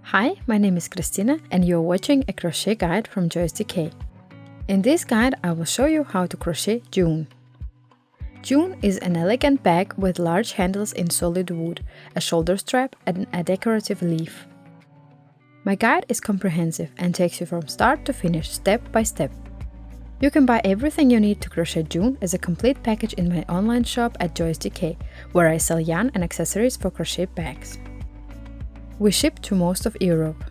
Hi, my name is Christina and you're watching a crochet guide from Joyce.dk. In this guide, I will show you how to crochet June. June is an elegant bag with large handles in solid wood, a shoulder strap and a decorative leaf. My guide is comprehensive and takes you from start to finish step by step. You can buy everything you need to crochet June as a complete package in my online shop at Joyce.dk, where I sell yarn and accessories for crochet bags. We ship to most of Europe.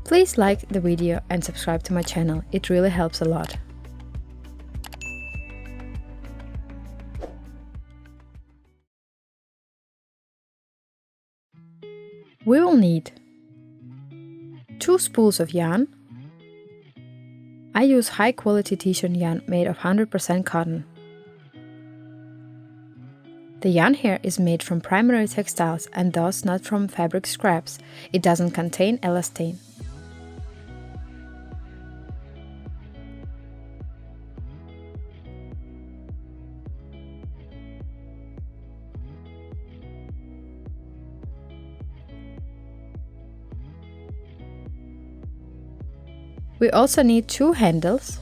Please like the video and subscribe to my channel, it really helps a lot. We will need 2 spools of yarn. I use high quality t-shirt yarn made of 100% cotton. The yarn here is made from primary textiles and thus not from fabric scraps. It doesn't contain elastane. We also need 2 handles,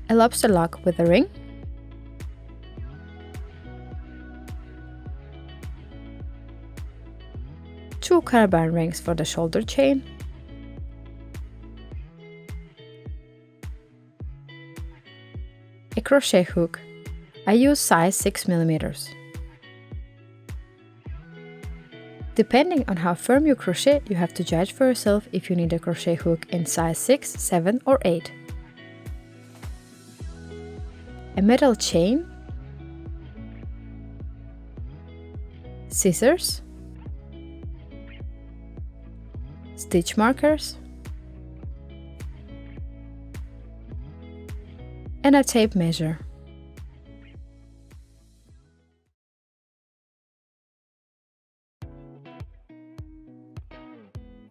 a lobster lock with a ring, two carbine rings for the shoulder chain, a crochet hook. I use size 6 mm. Depending on how firm you crochet, you have to judge for yourself if you need a crochet hook in size 6, 7 or 8. A metal chain, scissors, stitch markers, and a tape measure.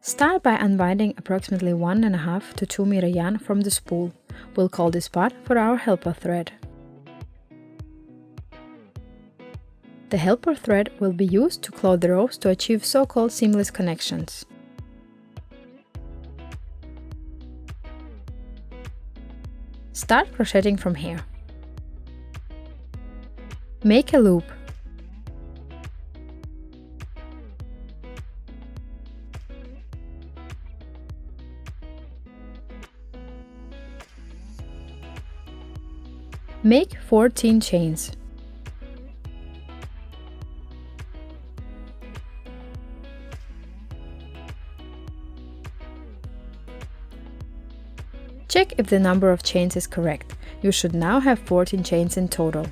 Start by unwinding approximately 1.5 to 2 meter yarn from the spool. We'll call this part for our helper thread. The helper thread will be used to close the ropes to achieve so-called seamless connections. Start crocheting from here. Make a loop. Make 14 chains. Check if the number of chains is correct. You should now have 14 chains in total.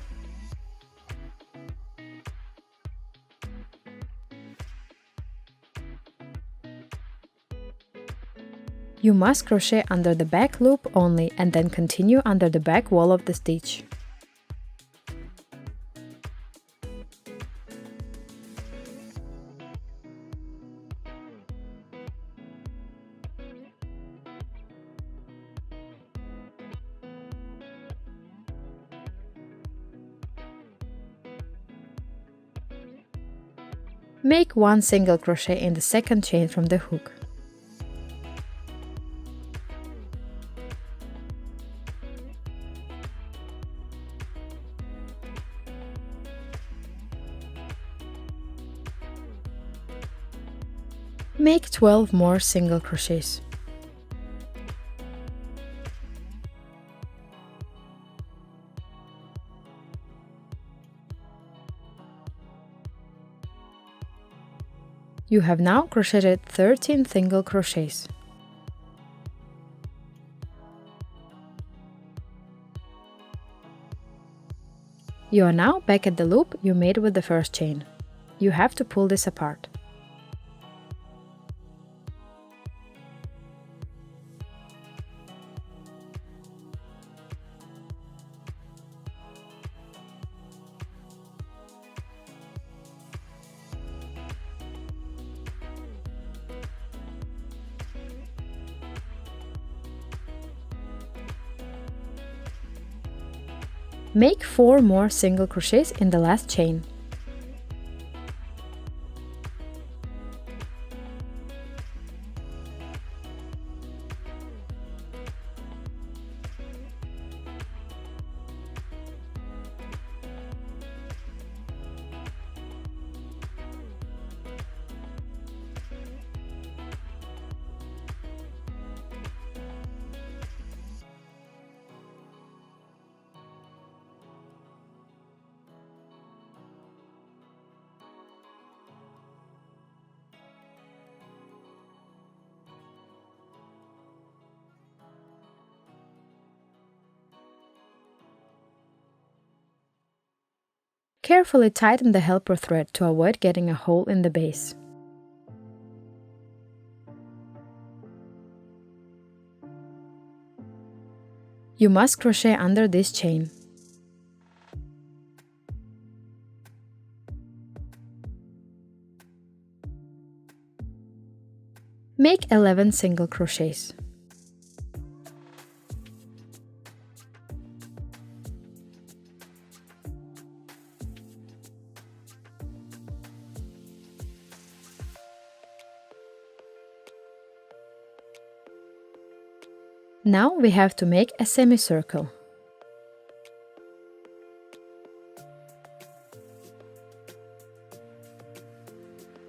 You must crochet under the back loop only and then continue under the back wall of the stitch. Make 1 single crochet in the second chain from the hook. Make 12 more single crochets. You have now crocheted 13 single crochets. You are now back at the loop you made with the first chain. You have to pull this apart. Make 4 more single crochets in the last chain. Carefully tighten the helper thread to avoid getting a hole in the base. You must crochet under this chain. Make 11 single crochets. Now we have to make a semicircle.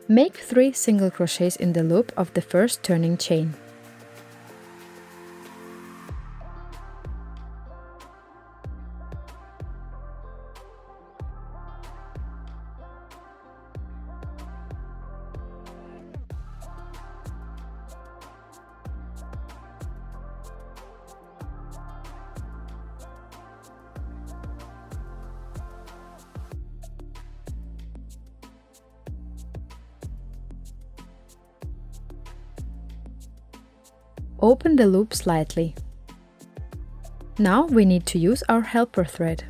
Make 3 single crochets in the loop of the first turning chain. Open the loop slightly. Now we need to use our helper thread.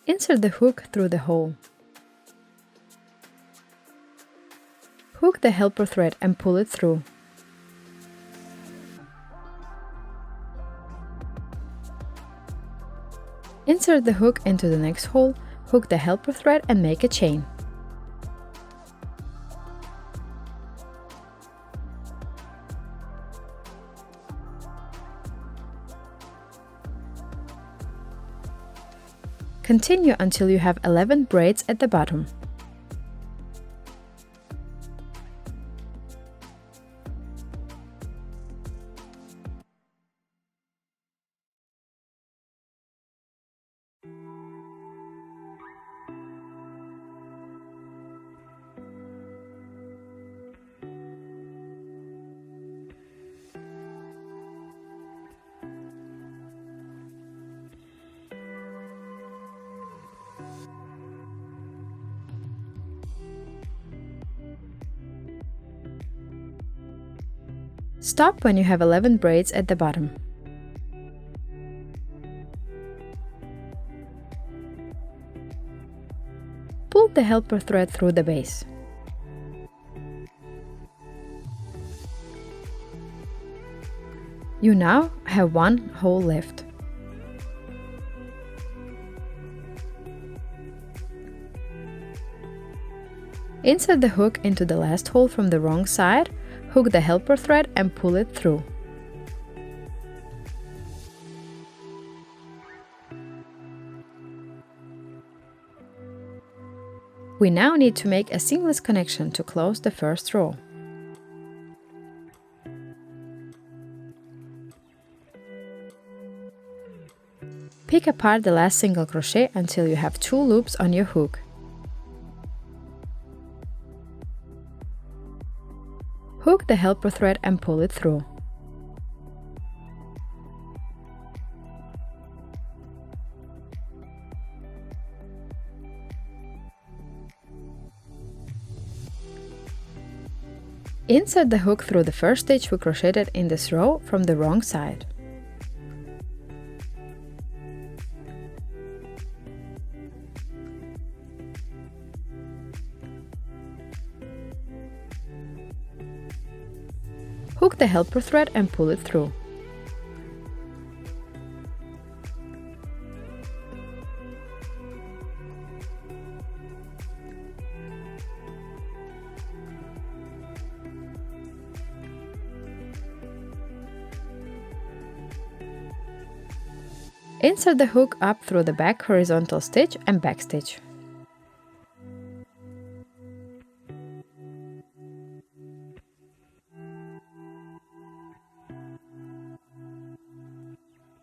Insert the hook through the hole. Hook the helper thread and pull it through. Insert the hook into the next hole, hook the helper thread and make a chain. Continue until you have 11 braids at the bottom. Stop when you have 11 braids at the bottom. Pull the helper thread through the base. You now have 1 hole left. Insert the hook into the last hole from the wrong side, hook the helper thread and pull it through. We now need to make a seamless connection to close the first row. Pick apart the last single crochet until you have 2 loops on your hook. Hook the helper thread and pull it through. Insert the hook through the first stitch we crocheted in this row from the wrong side. Hook the helper thread and pull it through. Insert the hook up through the back horizontal stitch and backstitch.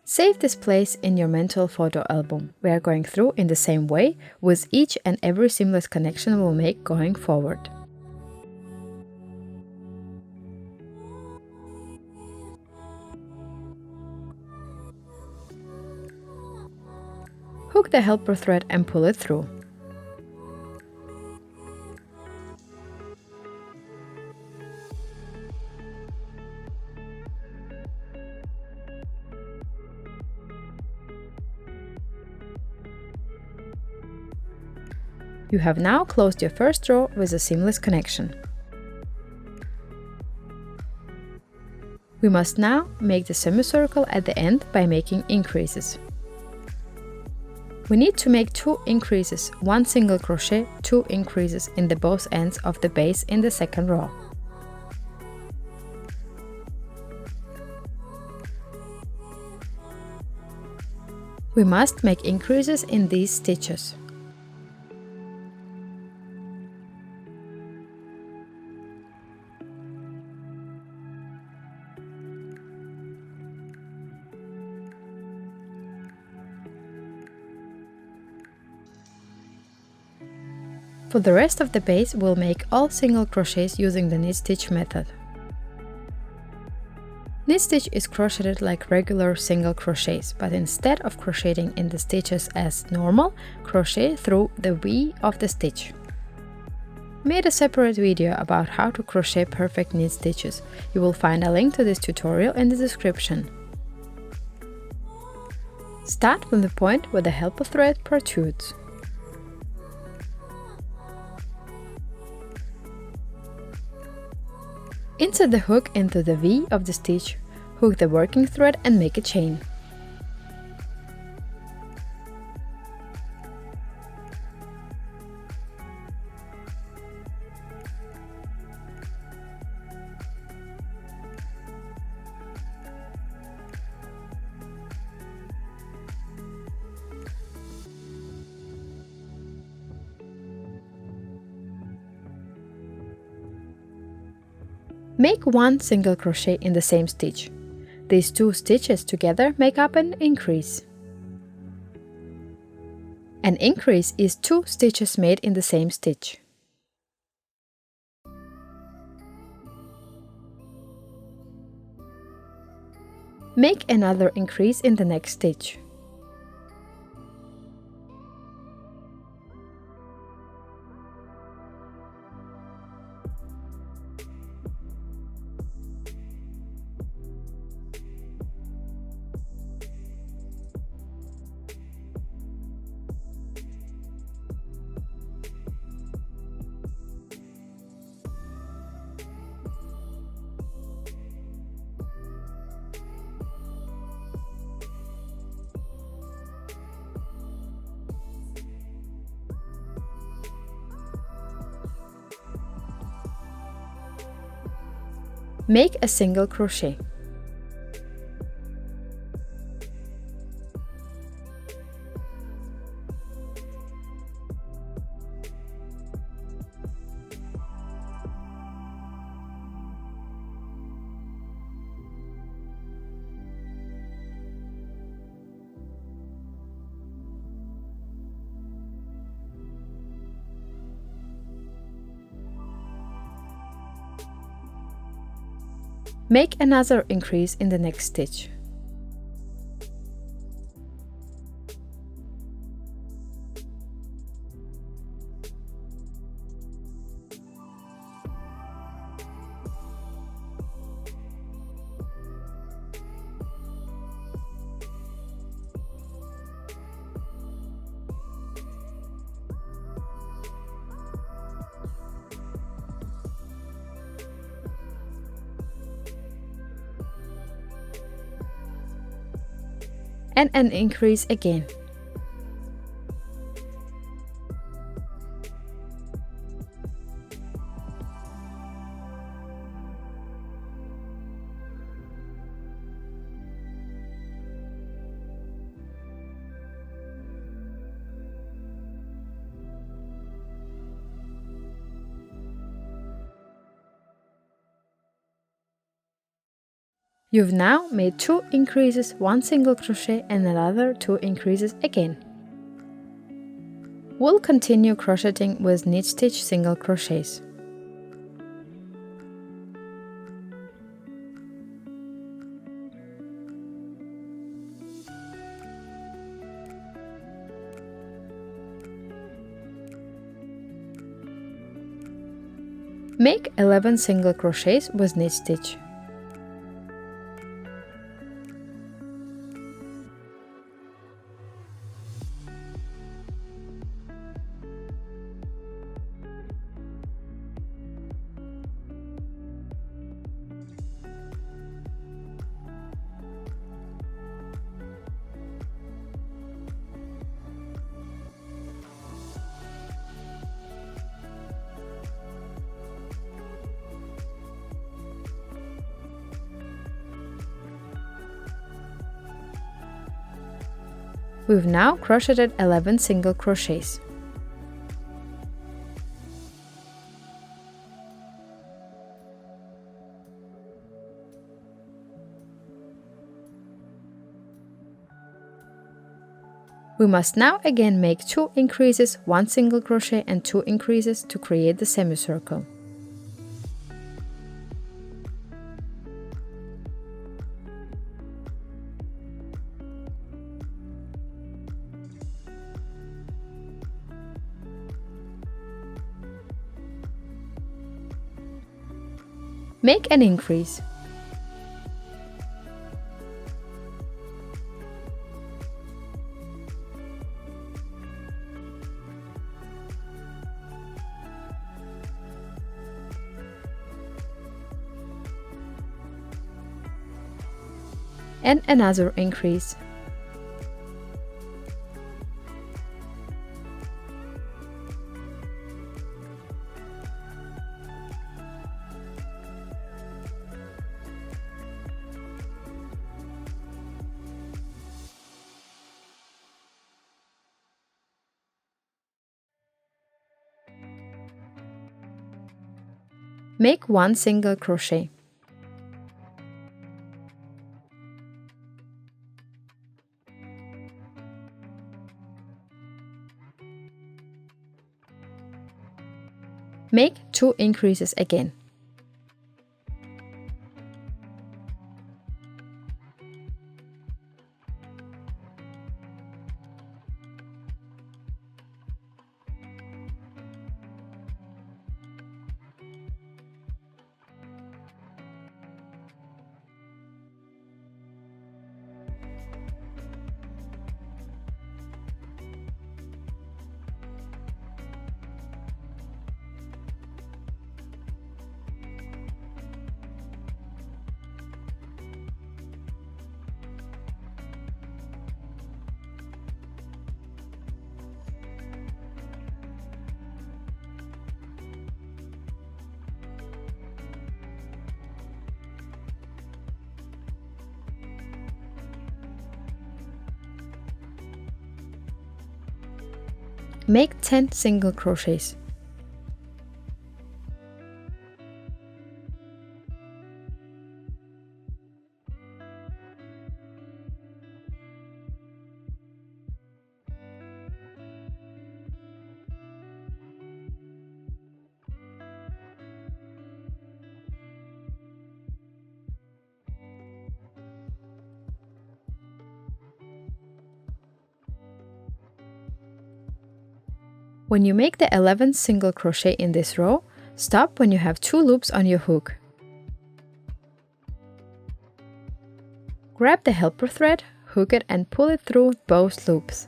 Save this place in your mental photo album. We are going through in the same way with each and every seamless connection we'll make going forward. Hook the helper thread and pull it through. You have now closed your first row with a seamless connection. We must now make the semicircle at the end by making increases. We need to make 2 increases, 1 single crochet, 2 increases in the both ends of the base in the second row. We must make increases in these stitches. For the rest of the base, we'll make all single crochets using the knit stitch method. Knit stitch is crocheted like regular single crochets, but instead of crocheting in the stitches as normal, crochet through the V of the stitch. Made a separate video about how to crochet perfect knit stitches. You will find a link to this tutorial in the description. Start from the point where the helper thread protrudes. Insert the hook into the V of the stitch, hook the working thread and make a chain. Make 1 single crochet in the same stitch. These 2 stitches together make up an increase. An increase is 2 stitches made in the same stitch. Make another increase in the next stitch. Make a single crochet. Make another increase in the next stitch. and an increase again. You've now made 2 increases, 1 single crochet and another 2 increases again. We'll continue crocheting with knit stitch single crochets. Make 11 single crochets with knit stitch. We've now crocheted 11 single crochets. We must now again make 2 increases, 1 single crochet and 2 increases to create the semicircle. Make an increase. And another increase. Make 1 single crochet. Make 2 increases again. Make 10 single crochets. When you make the 11th single crochet in this row, stop when you have 2 loops on your hook. Grab the helper thread, hook it and pull it through both loops.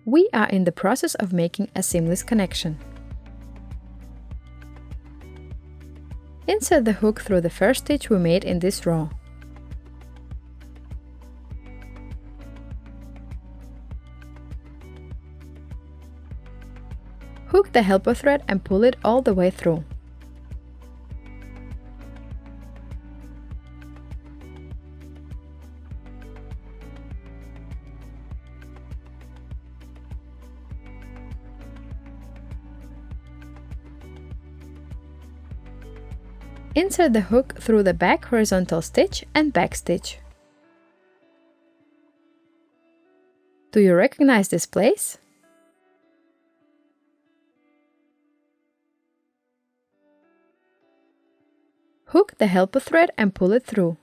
We are in the process of making a seamless connection. Insert the hook through the first stitch we made in this row. Hook the helper thread and pull it all the way through. Insert the hook through the back horizontal stitch and back stitch. Do you recognize this place? Hook the helper thread and pull it through.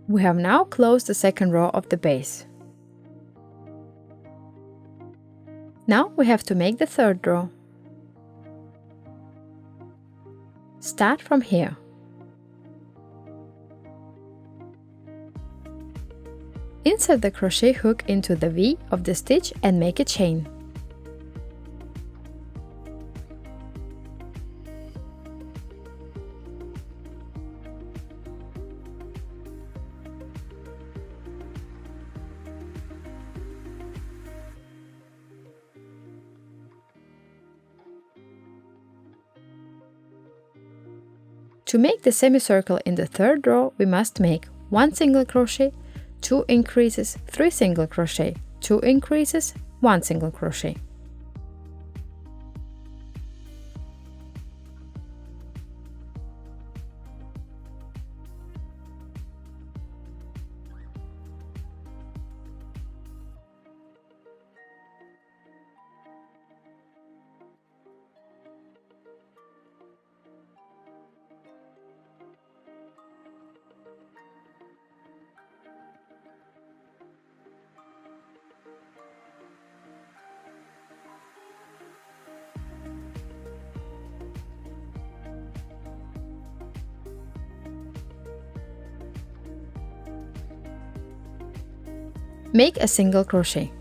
We have now closed the second row of the base. Now we have to make the third row. Start from here. Insert the crochet hook into the V of the stitch and make a chain. To make the semicircle in the third row, we must make 1 single crochet, 2 increases, 3 single crochet, 2 increases, 1 single crochet. Make a single crochet.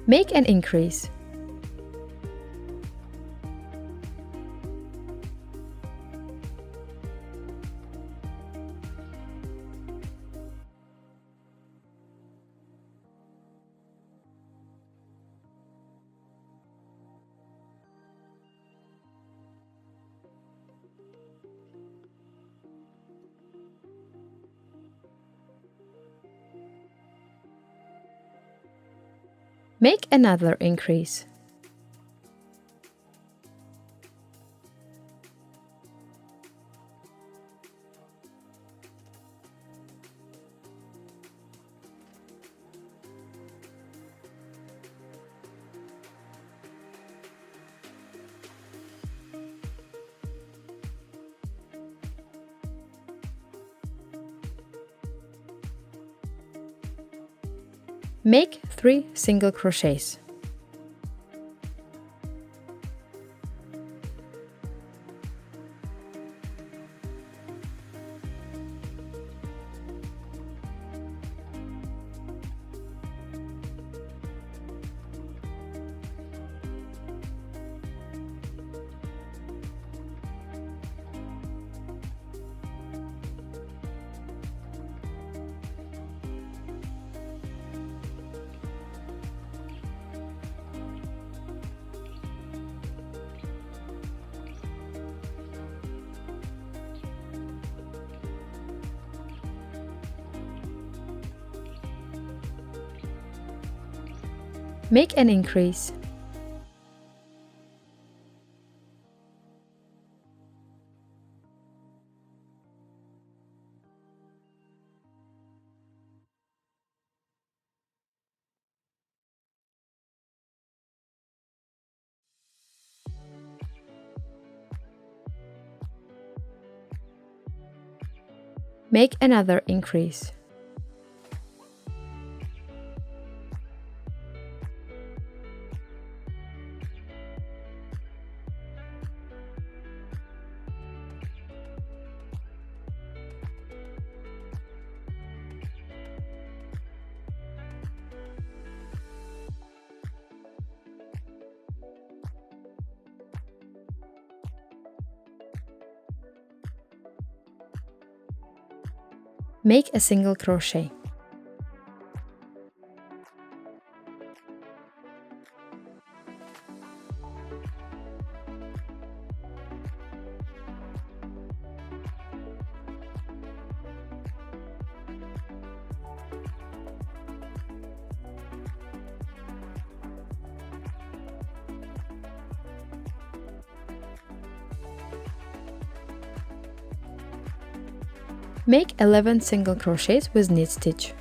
Make an increase. Make another increase. Make 3 single crochets. Make an increase. Make another increase. Make a single crochet. Make 11 single crochets with knit stitch.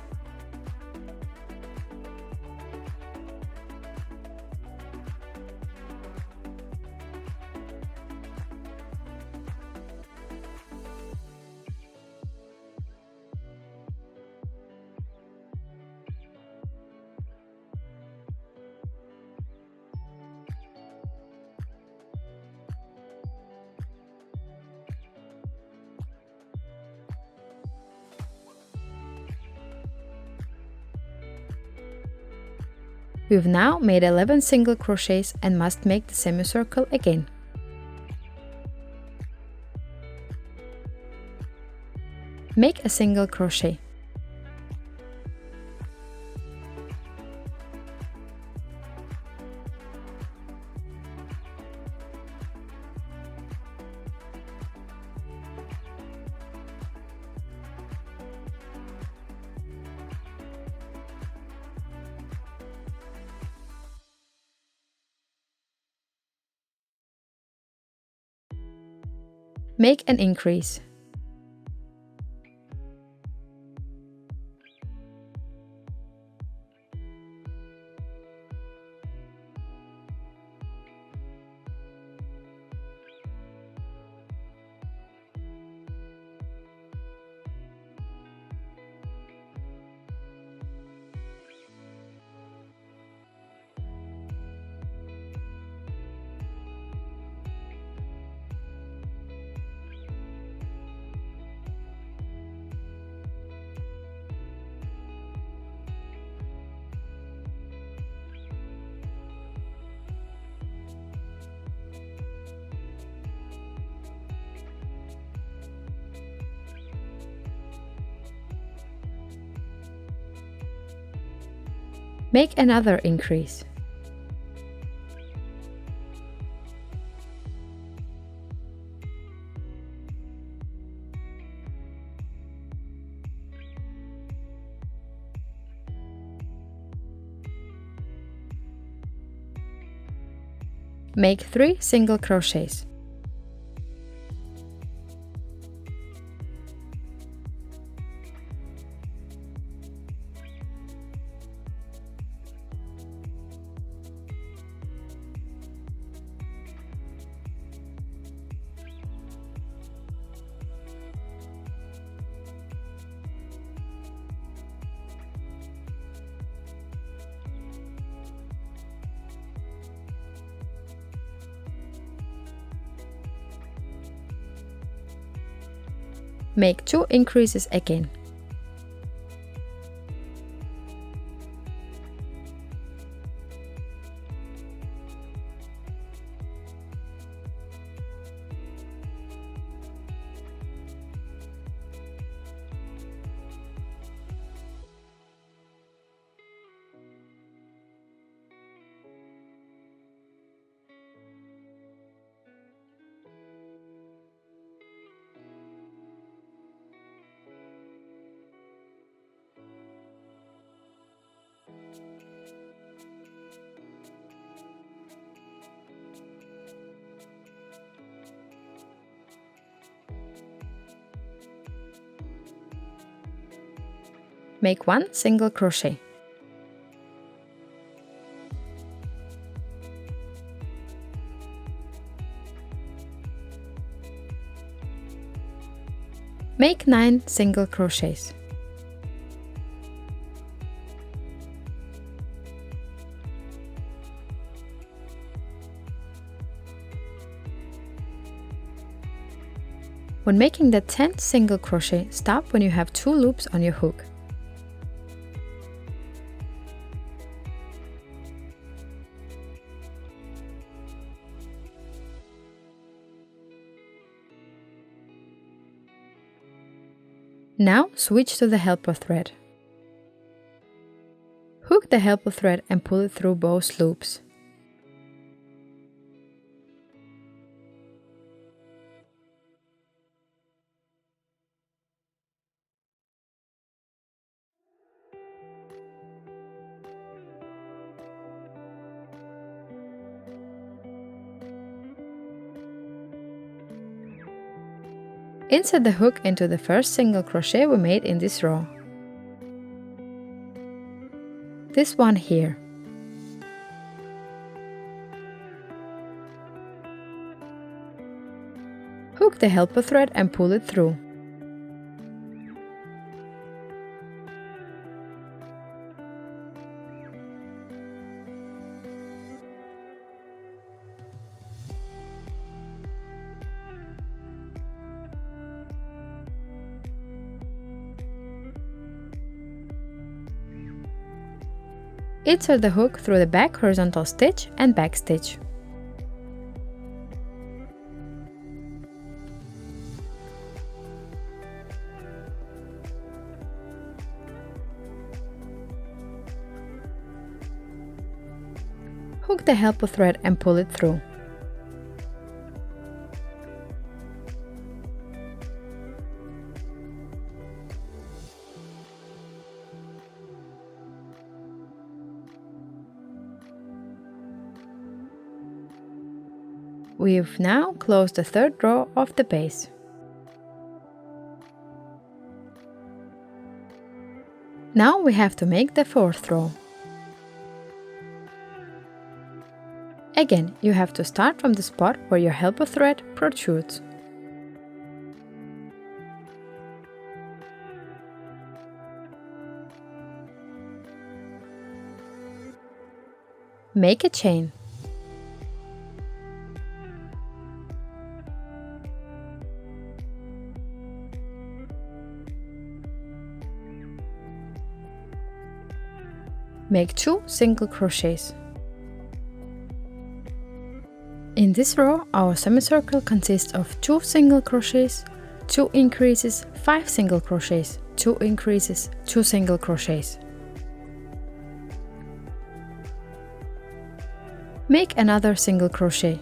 We've now made 11 single crochets and must make the semicircle again. Make a single crochet. Make an increase. Make another increase. Make 3 single crochets. Make 2 increases again. Make 1 single crochet. Make 9 single crochets. When making the 10th single crochet, stop when you have 2 loops on your hook. Now switch to the helper thread. Hook the helper thread and pull it through both loops. Insert the hook into the first single crochet we made in this row. This one here. Hook the helper thread and pull it through. Insert the hook through the back horizontal stitch and back stitch. Hook the helper thread and pull it through. We've now closed the third row of the base. Now we have to make the fourth row. Again, you have to start from the spot where your helper thread protrudes. Make a chain. Make 2 single crochets. In this row, our semicircle consists of 2 single crochets, 2 increases, 5 single crochets, 2 increases, 2 single crochets. Make another single crochet.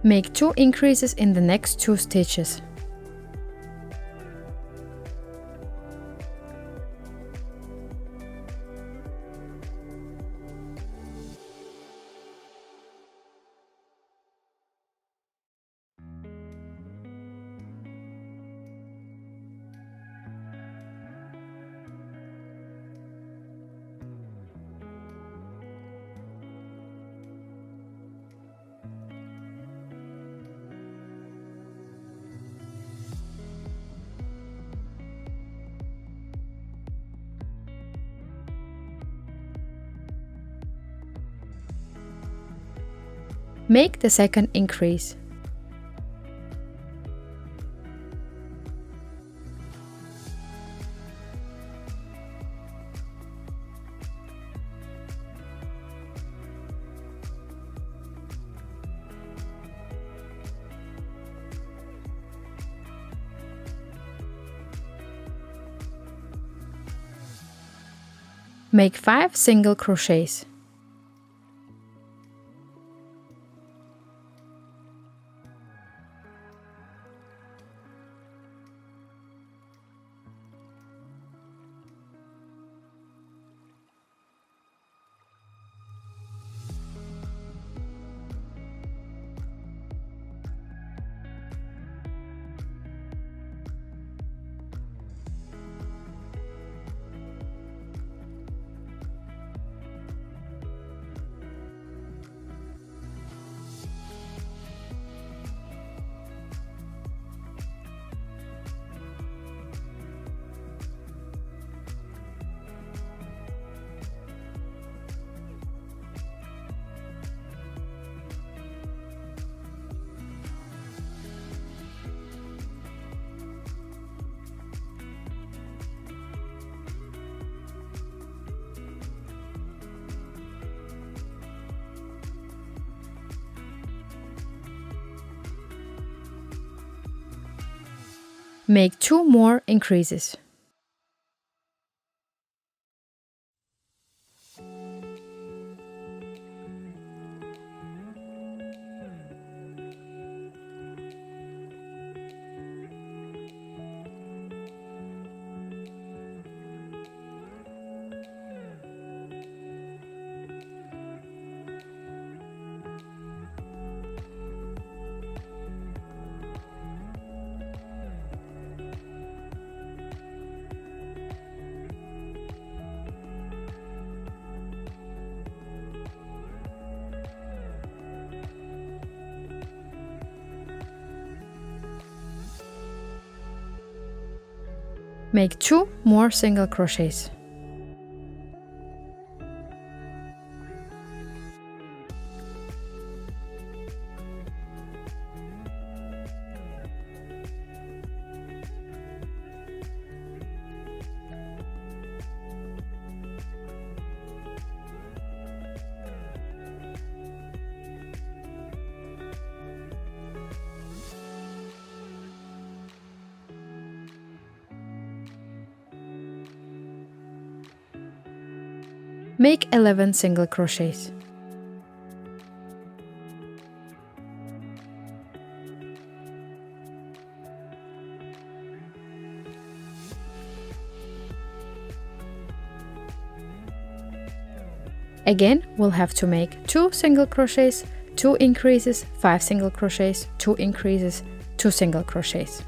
Make 2 increases in the next 2 stitches. Make the second increase. Make 5 single crochets. Make 2 more increases. Make 2 more single crochets. Make 11 single crochets. Again, we'll have to make 2 single crochets, 2 increases, 5 single crochets, 2 increases, 2 single crochets.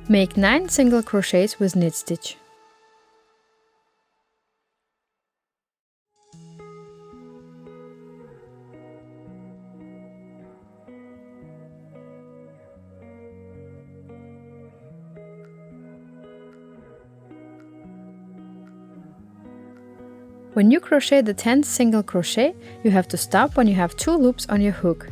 Make 9 single crochets with knit stitch. When you crochet the 10th single crochet, you have to stop when you have 2 loops on your hook.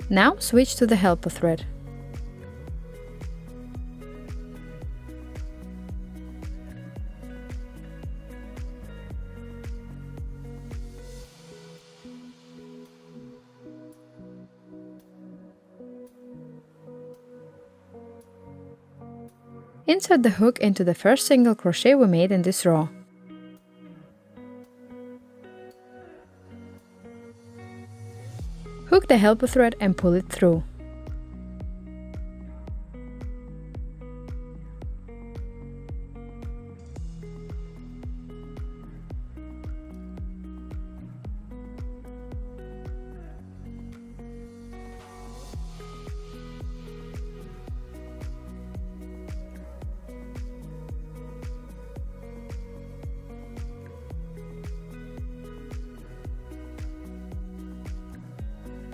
Now switch to the helper thread. Insert the hook into the first single crochet we made in this row. Hook the helper thread and pull it through.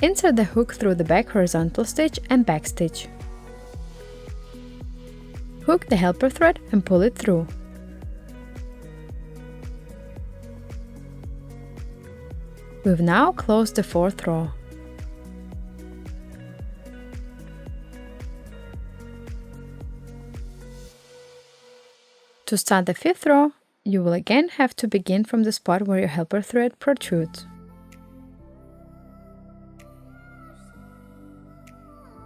Insert the hook through the back horizontal stitch and back stitch. Hook the helper thread and pull it through. We've now closed the 4th row. To start the 5th row, you will again have to begin from the spot where your helper thread protrudes.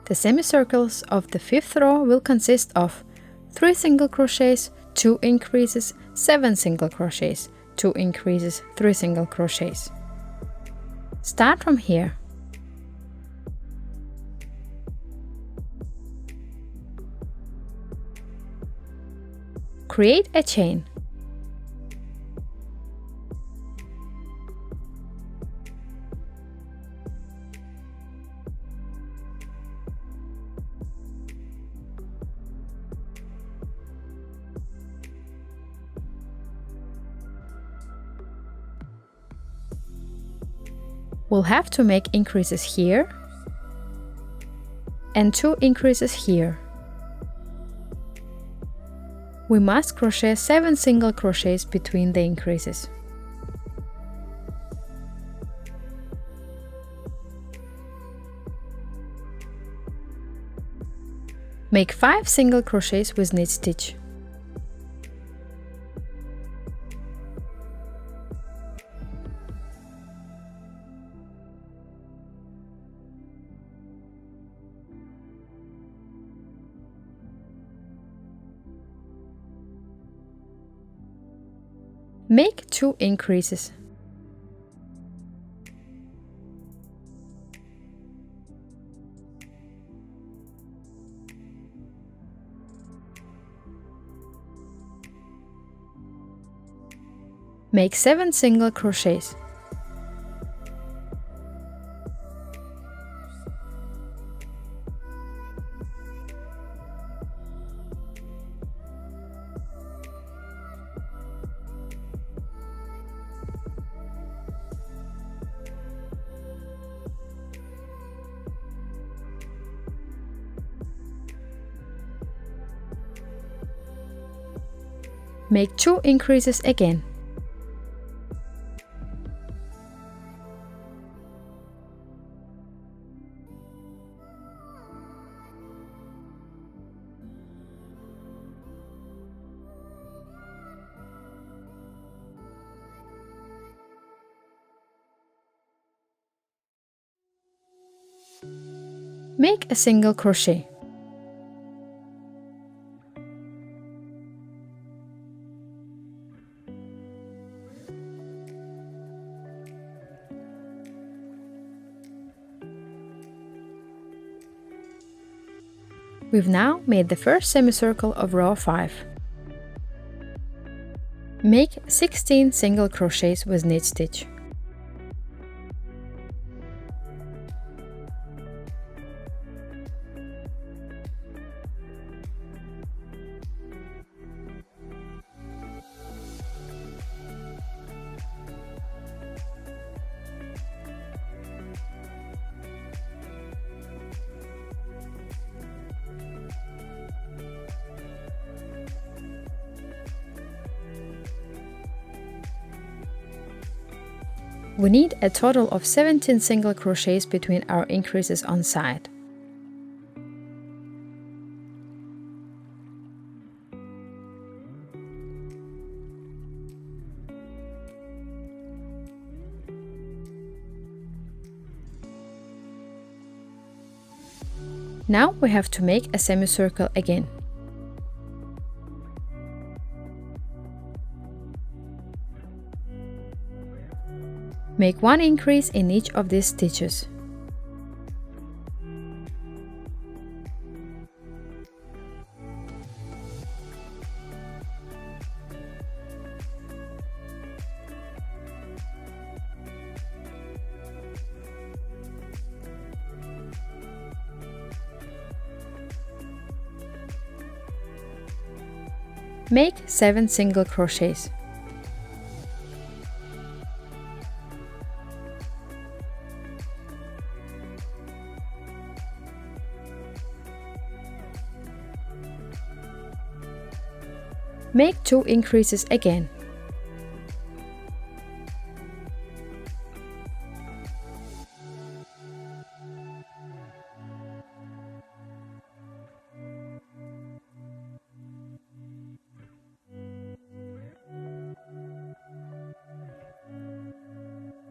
The semicircles of the 5th row will consist of 3 single crochets, 2 increases, 7 single crochets, 2 increases, 3 single crochets. Start from here. Create a chain. We'll have to make increases here and 2 increases here. We must crochet 7 single crochets between the increases. Make 5 single crochets with knit stitch. Make 2 increases. Make 7 single crochets. Make 2 increases again. Make a single crochet. We've now made the first semicircle of row 5. Make 16 single crochets with knit stitch. We need a total of 17 single crochets between our increases on side. Now we have to make a semicircle again. Make 1 increase in each of these stitches. Make 7 single crochets. Make 2 increases again.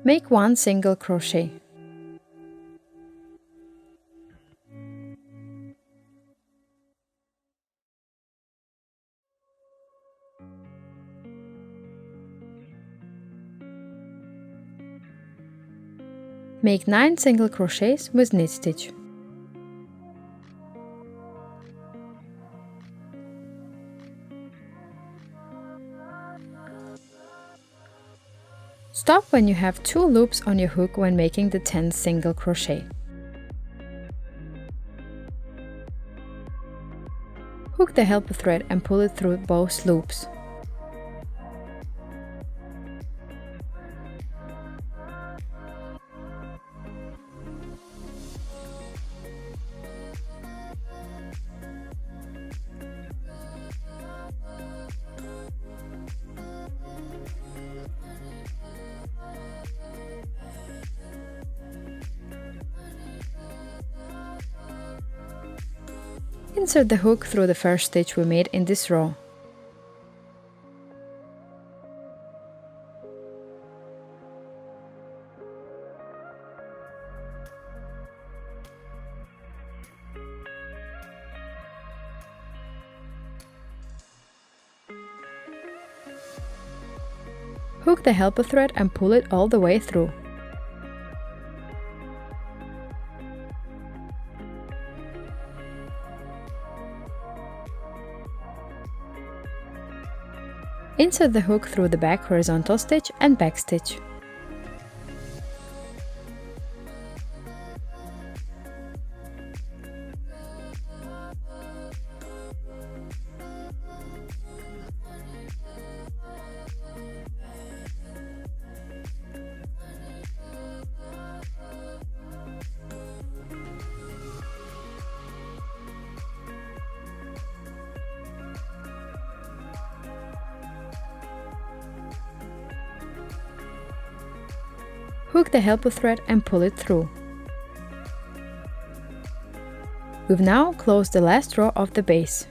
Make 1 single crochet. Make 9 single crochets with knit stitch. Stop when you have 2 loops on your hook when making the 10th single crochet. Hook the helper thread and pull it through both loops. Insert the hook through the first stitch we made in this row. Hook the helper thread and pull it all the way through. Insert the hook through the back horizontal stitch and back stitch. Hook the helper thread and pull it through. We've now closed the last row of the base.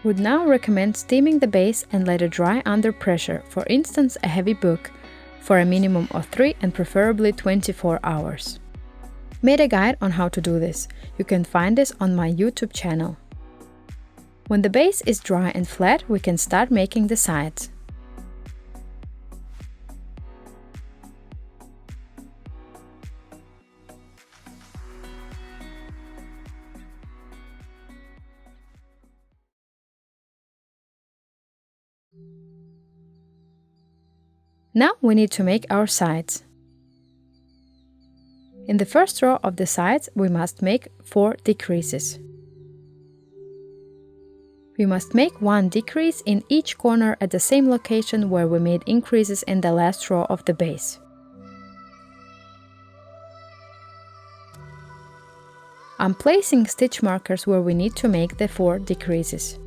Would now recommend steaming the base and let it dry under pressure, for instance a heavy book, for a minimum of 3 and preferably 24 hours. Made a guide on how to do this. You can find this on my YouTube channel. When the base is dry and flat, we can start making the sides. Now we need to make our sides. In the first row of the sides, we must make 4 decreases. We must make 1 decrease in each corner at the same location where we made increases in the last row of the base. I'm placing stitch markers where we need to make the 4 decreases.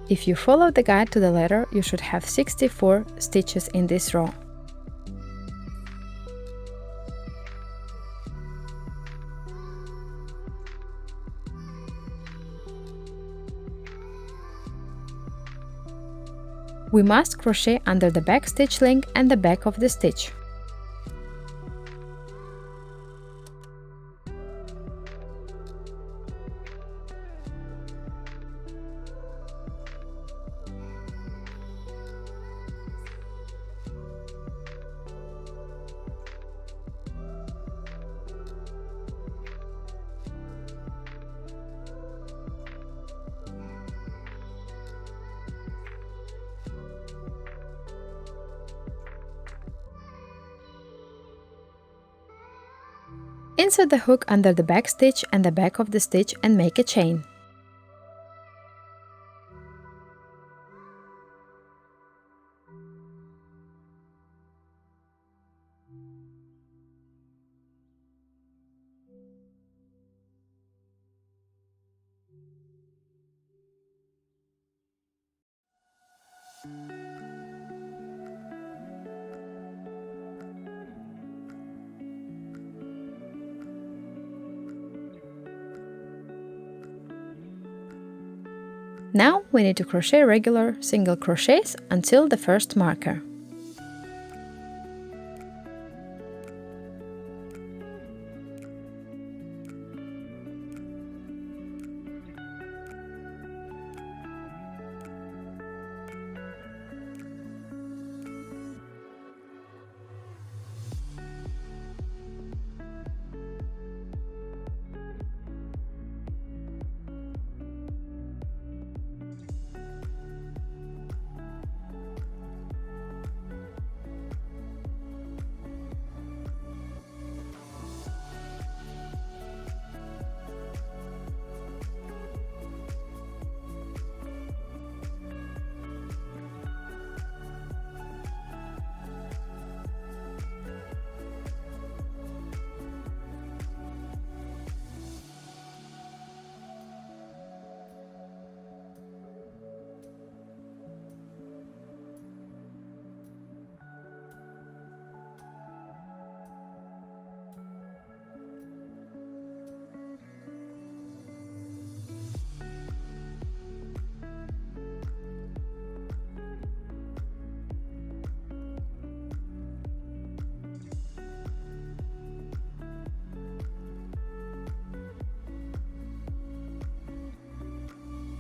If you follow the guide to the letter, you should have 64 stitches in this row. We must crochet under the back stitch link and the back of the stitch. Insert the hook under the back stitch and the back of the stitch and make a chain. Now we need to crochet regular single crochets until the first marker.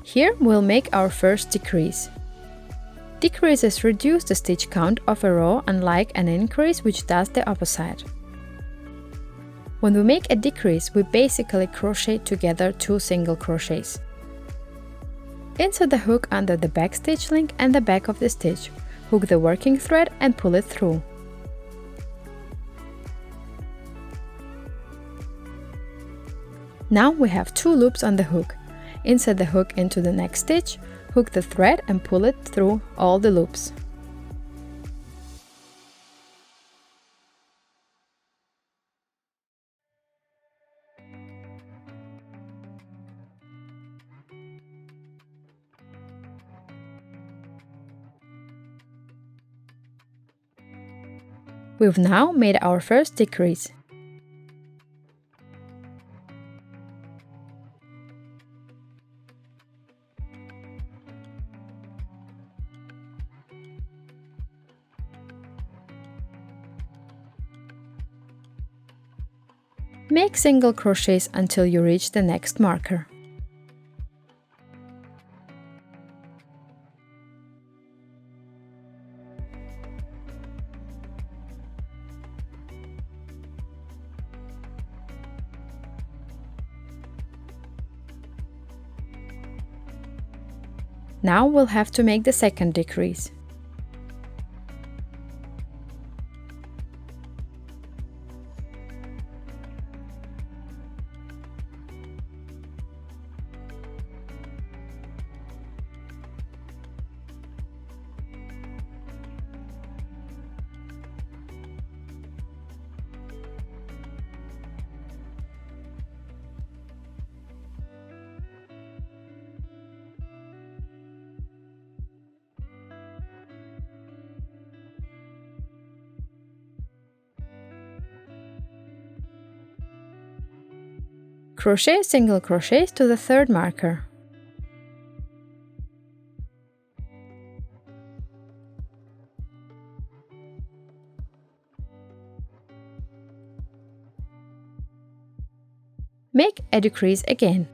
Here we'll make our first decrease. Decreases reduce the stitch count of a row, unlike an increase which does the opposite. When we make a decrease, we basically crochet together 2 single crochets. Insert the hook under the back stitch link and the back of the stitch, hook the working thread and pull it through. Now we have 2 loops on the hook. Insert the hook into the next stitch, hook the thread and pull it through all the loops. We've now made our first decrease. Make single crochets until you reach the next marker. Now we'll have to make the second decrease. Crochet single crochets to the third marker. Make a decrease again.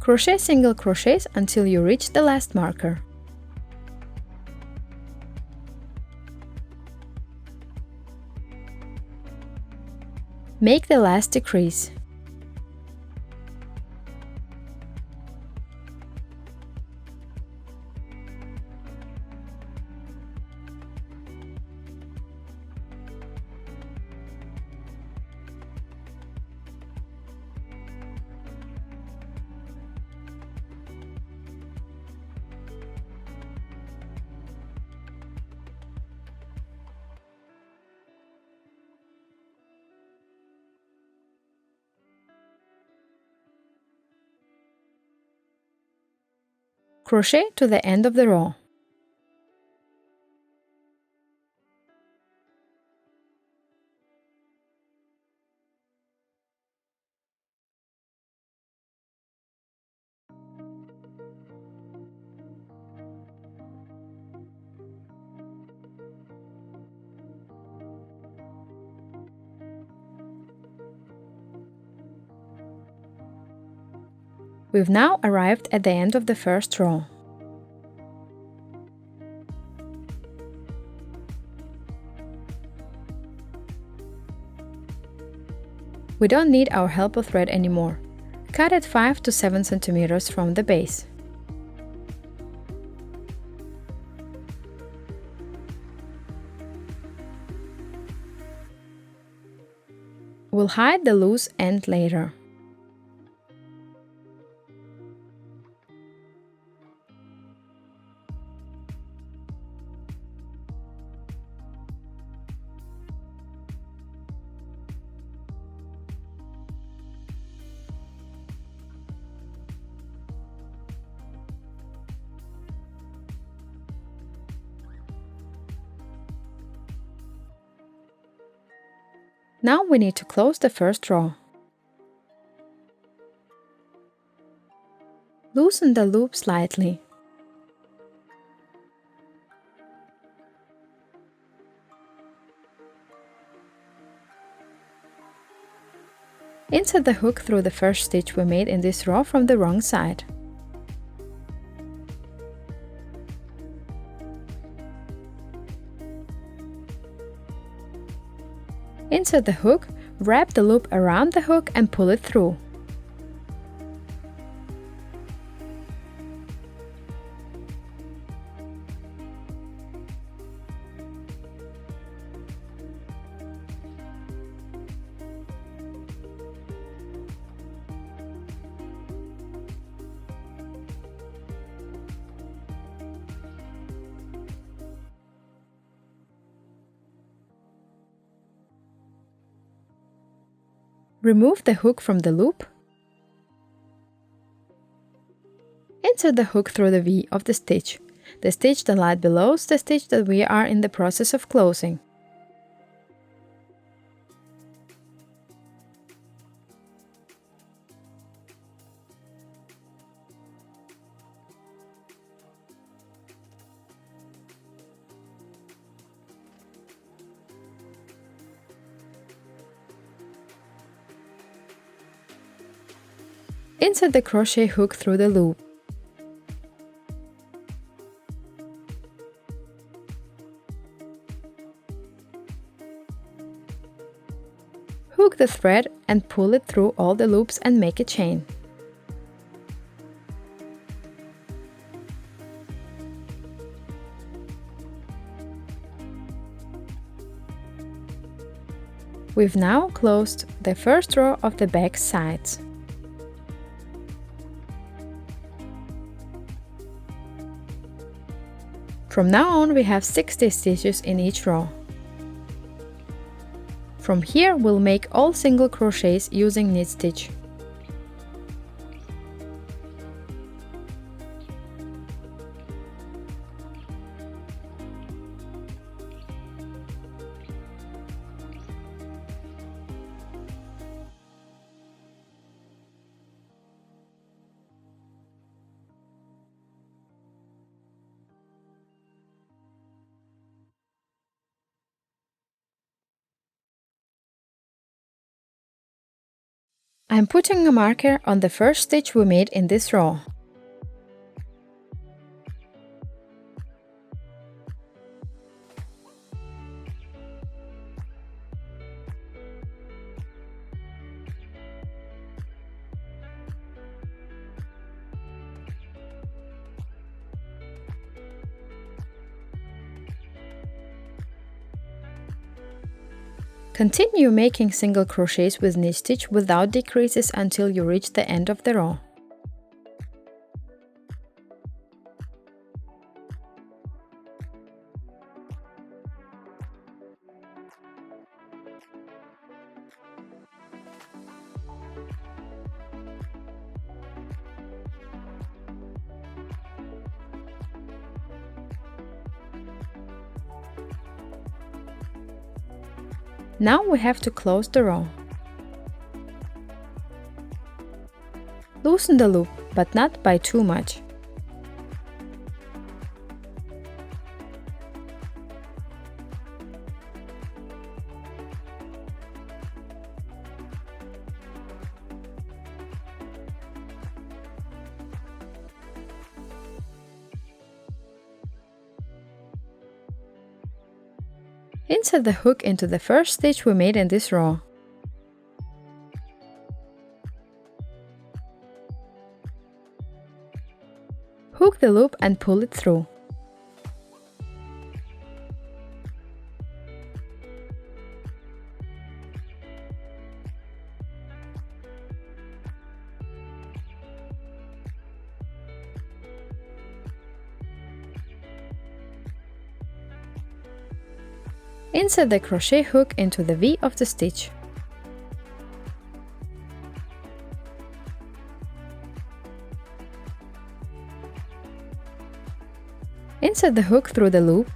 Crochet single crochets until you reach the last marker. Make the last decrease. Crochet to the end of the row. We've now arrived at the end of the first row. We don't need our helper thread anymore. Cut it 5 to 7 centimeters from the base. We'll hide the loose end later. Now we need to close the first row. Loosen the loop slightly. Insert the hook through the first stitch we made in this row from the wrong side. Insert the hook, wrap the loop around the hook and pull it through. Remove the hook from the loop. Insert the hook through the V of the stitch that lies below the stitch that we are in the process of closing. Insert the crochet hook through the loop. Hook the thread and pull it through all the loops and make a chain. We've now closed the first row of the back sides. From now on we have 60 stitches in each row. From here we'll make all single crochets using knit stitch. I'm putting a marker on the first stitch we made in this row. Continue making single crochets with knit stitch without decreases until you reach the end of the row. Now we have to close the row. Loosen the loop, but not by too much. Insert the hook into the first stitch we made in this row. Hook the loop and pull it through. Insert the crochet hook into the V of the stitch. Insert the hook through the loop.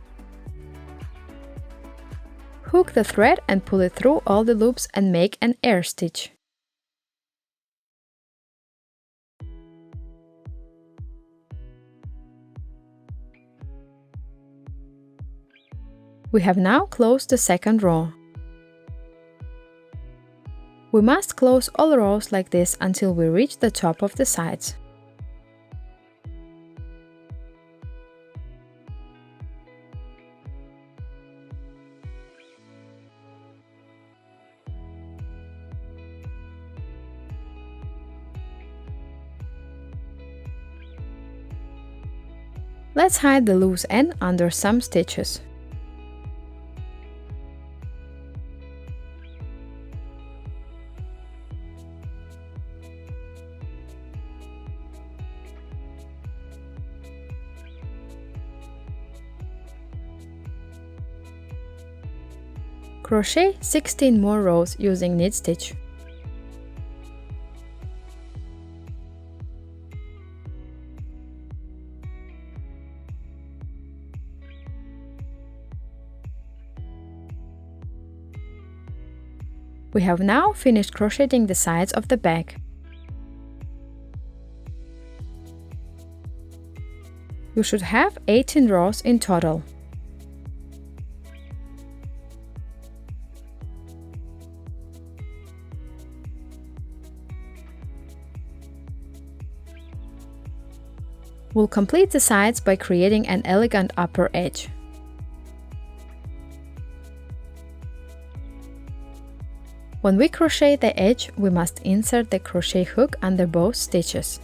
Hook the thread and pull it through all the loops and make an air stitch. We have now closed the second row. We must close all rows like this until we reach the top of the sides. Let's hide the loose end under some stitches. Crochet 16 more rows using knit stitch. We have now finished crocheting the sides of the bag. You should have 18 rows in total. We'll complete the sides by creating an elegant upper edge. When we crochet the edge, we must insert the crochet hook under both stitches.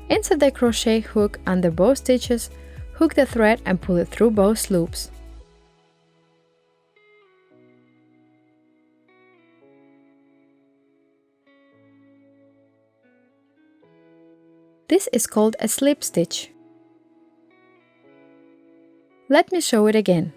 Insert the crochet hook under both stitches, hook the thread and pull it through both loops. This is called a slip stitch. Let me show it again.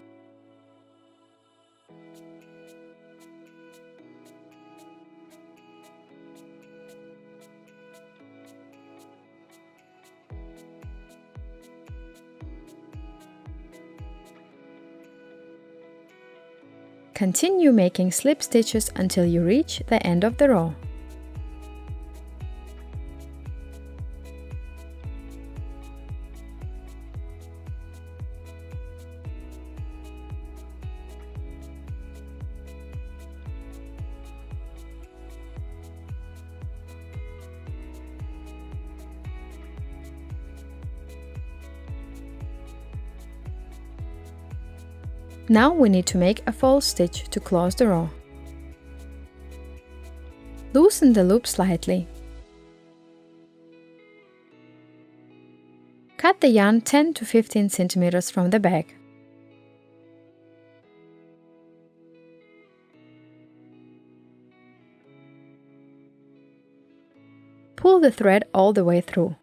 Continue making slip stitches until you reach the end of the row. Now we need to make a false stitch to close the row. Loosen the loop slightly. Cut the yarn 10 to 15 cm from the bag. Pull the thread all the way through.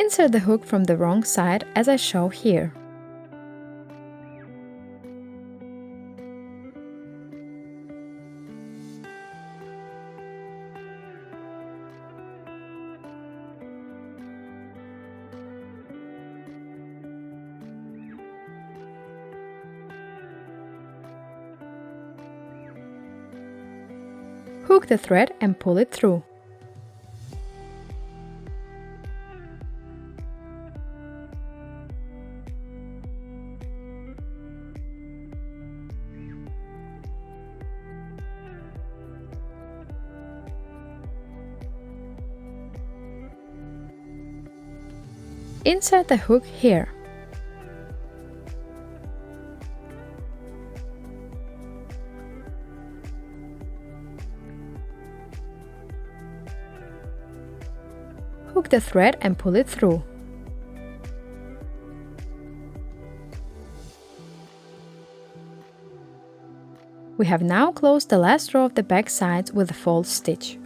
Insert the hook from the wrong side as I show here. Hook the thread and pull it through. Insert the hook here. Hook the thread and pull it through. We have now closed the last row of the back sides with a false stitch.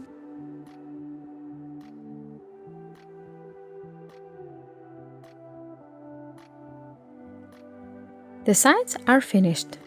The sides are finished.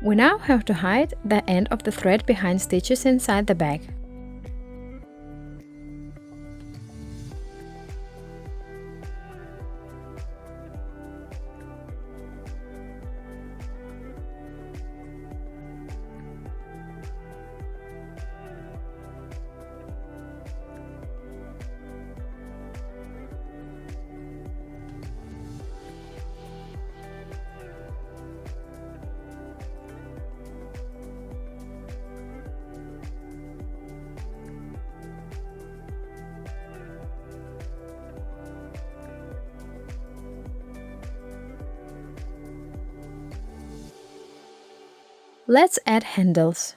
We now have to hide the end of the thread behind stitches inside the bag. Let's add handles.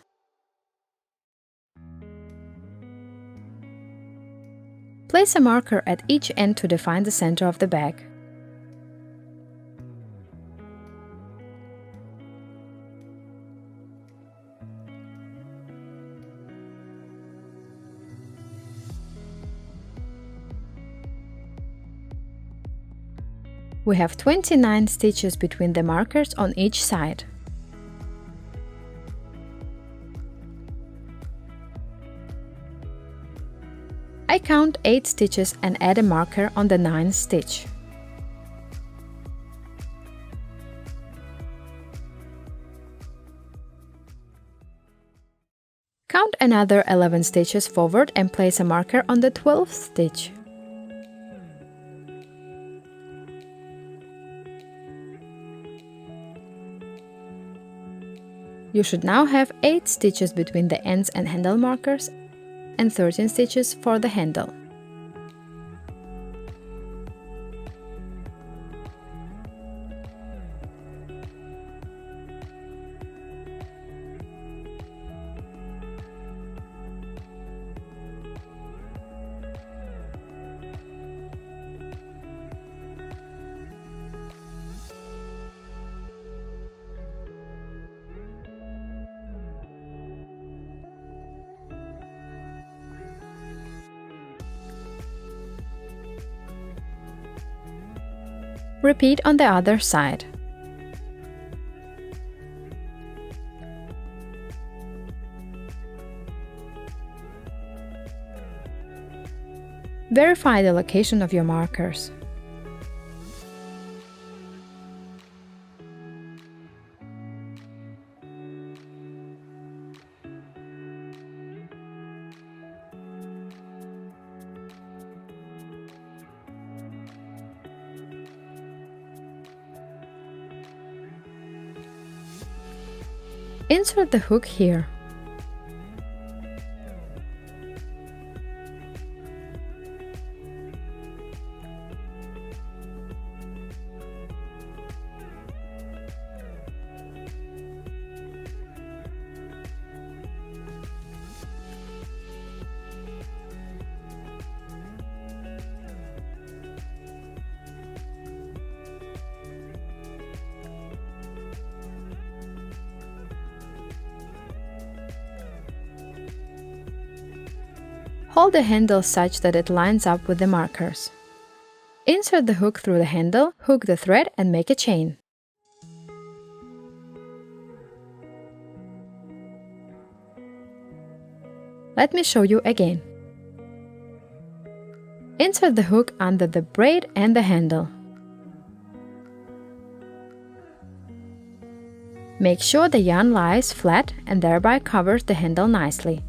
Place a marker at each end to define the center of the bag. We have 29 stitches between the markers on each side. I count 8 stitches and add a marker on the 9th stitch. Count another 11 stitches forward and place a marker on the 12th stitch. You should now have 8 stitches between the ends and handle markers and 13 stitches for the handle. Repeat on the other side. Verify the location of your markers. Insert the hook here. Hold the handle such that it lines up with the markers. Insert the hook through the handle, hook the thread and make a chain. Let me show you again. Insert the hook under the braid and the handle. Make sure the yarn lies flat and thereby covers the handle nicely.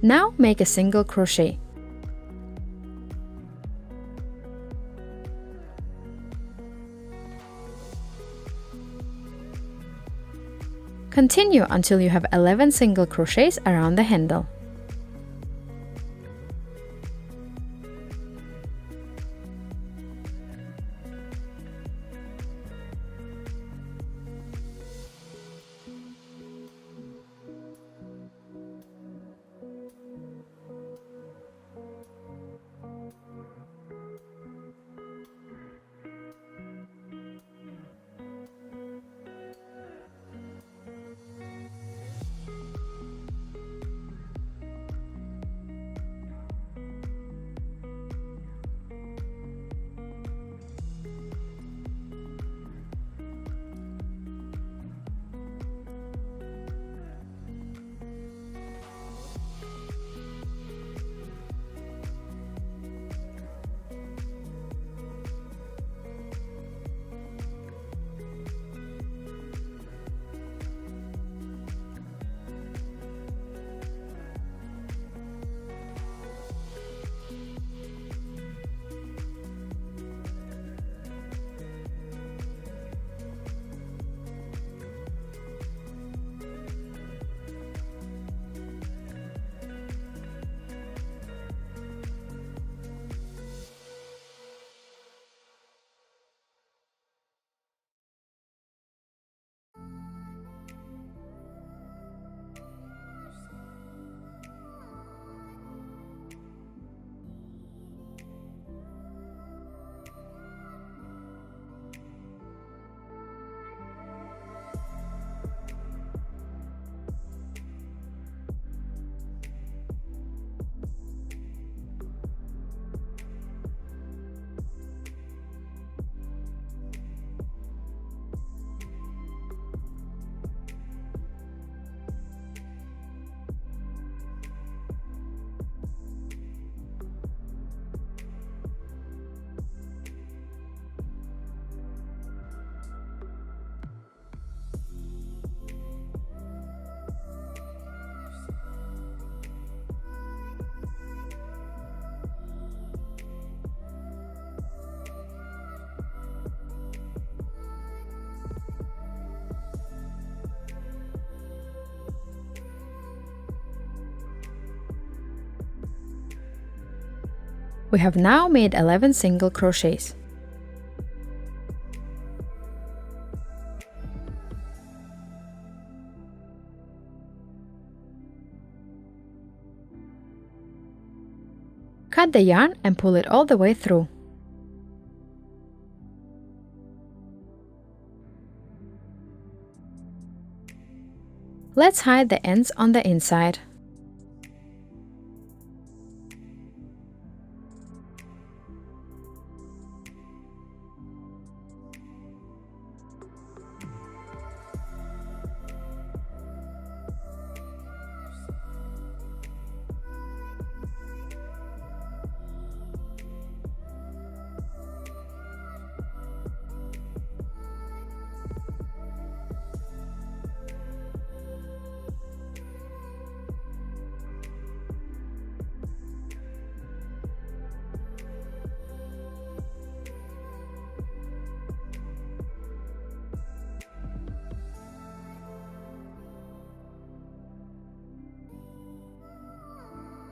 Now make a single crochet. Continue until you have 11 single crochets around the handle. We have now made 11 single crochets. Cut the yarn and pull it all the way through. Let's hide the ends on the inside.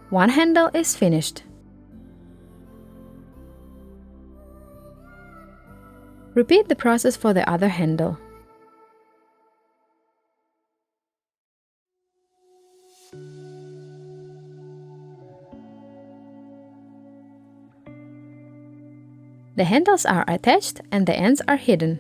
One handle is finished. Repeat the process for the other handle. The handles are attached and the ends are hidden.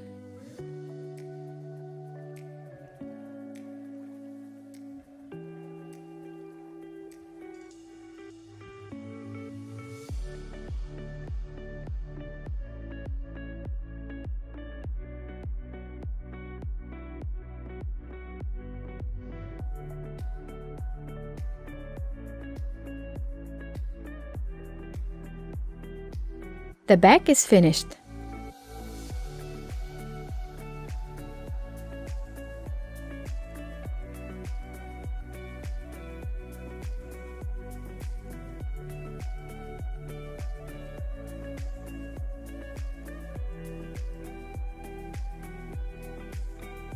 The back is finished.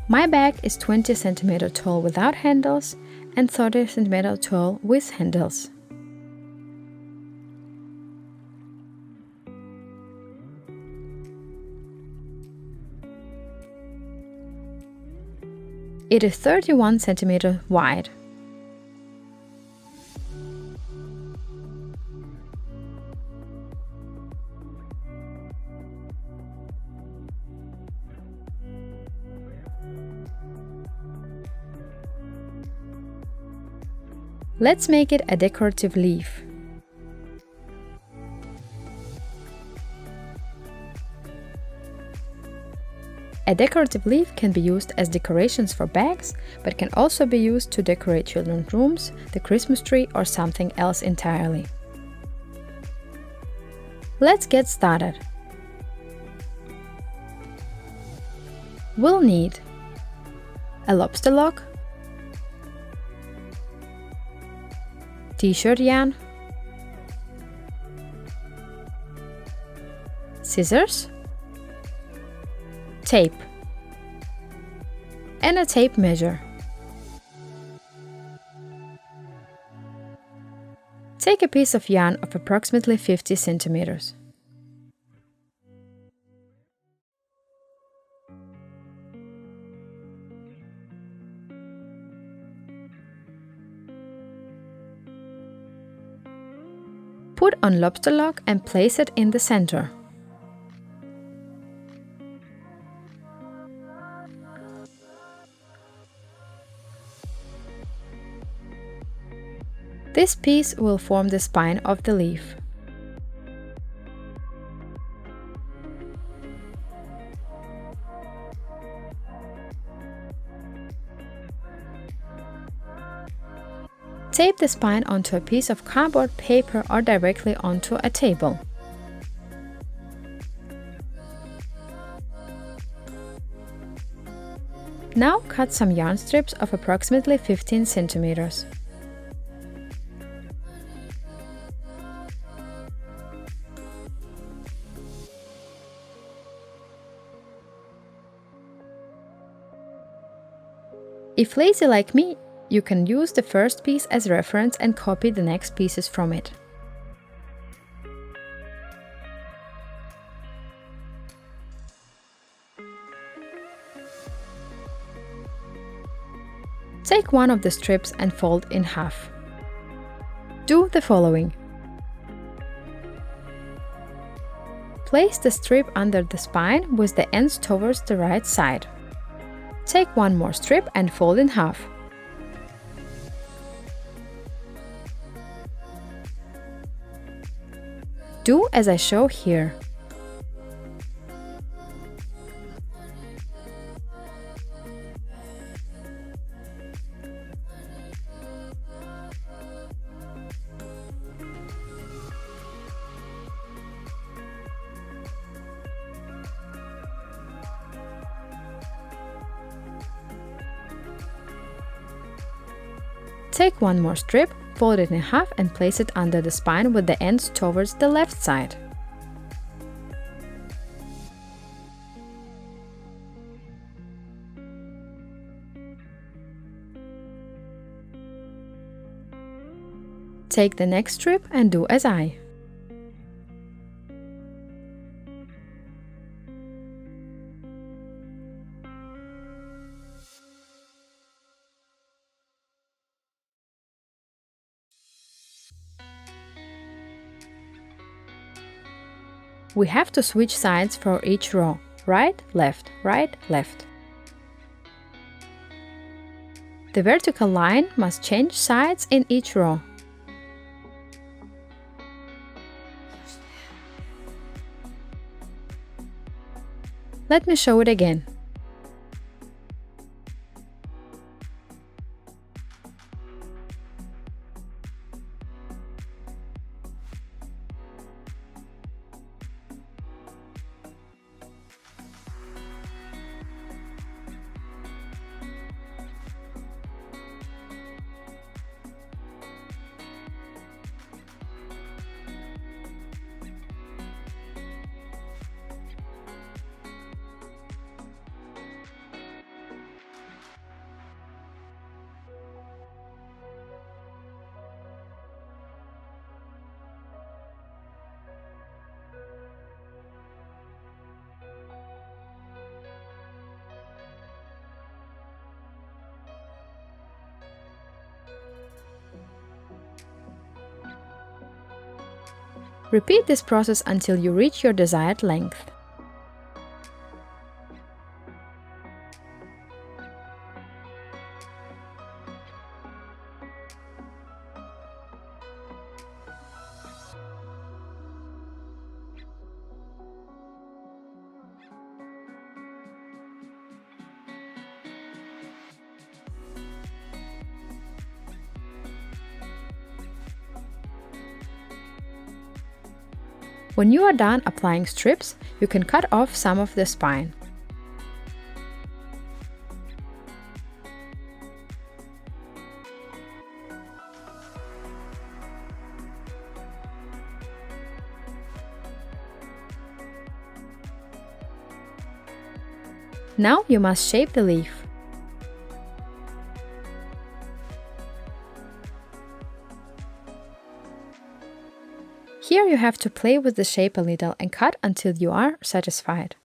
My bag is 20 cm tall without handles and 30 cm tall with handles. It is 31 cm wide. Let's make it a decorative leaf. A decorative leaf can be used as decorations for bags, but can also be used to decorate children's rooms, the Christmas tree, or something else entirely. Let's get started. We'll need a lobster lock, t-shirt yarn, scissors, tape, and a tape measure. Take a piece of yarn of approximately 50 centimeters. Put on lobster lock and place it in the center. This piece will form the spine of the leaf. Tape the spine onto a piece of cardboard, paper, or directly onto a table. Now cut some yarn strips of approximately 15 centimeters. If lazy like me, you can use the first piece as reference and copy the next pieces from it. Take one of the strips and fold in half. Do the following. Place the strip under the spine with the ends towards the right side. Take one more strip and fold in half. Do as I show here. Take one more strip, fold it in half and place it under the spine with the ends towards the left side. Take the next strip and do as I. We have to switch sides for each row. Right, left, right, left. The vertical line must change sides in each row. Let me show it again. Repeat this process until you reach your desired length. When you are done applying strips, you can cut off some of the spine. Now you must shape the leaf. Here you have to play with the shape a little and cut until you are satisfied.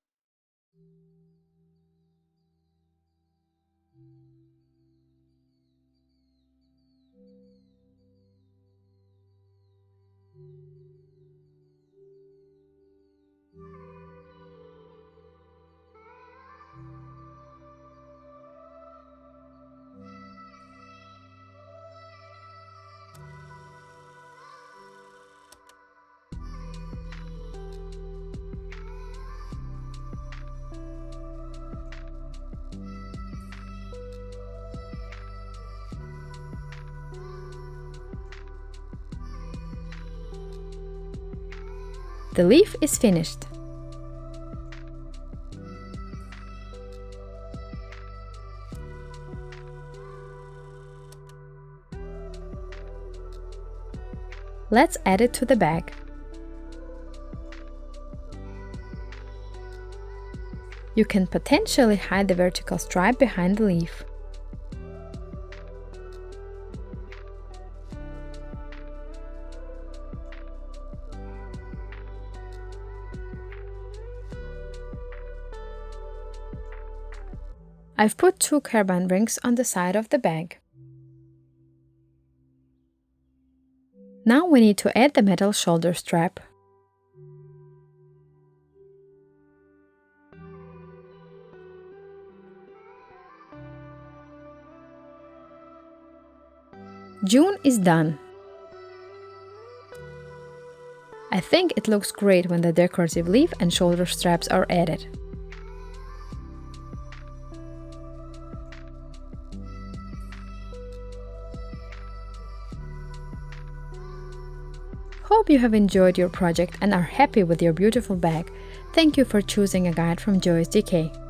The leaf is finished. Let's add it to the bag. You can potentially hide the vertical stripe behind the leaf. I've put 2 carbon rings on the side of the bag. Now we need to add the metal shoulder strap. June is done. I think it looks great when the decorative leaf and shoulder straps are added. Hope you have enjoyed your project and are happy with your beautiful bag. Thank you for choosing a guide from Joyce DK.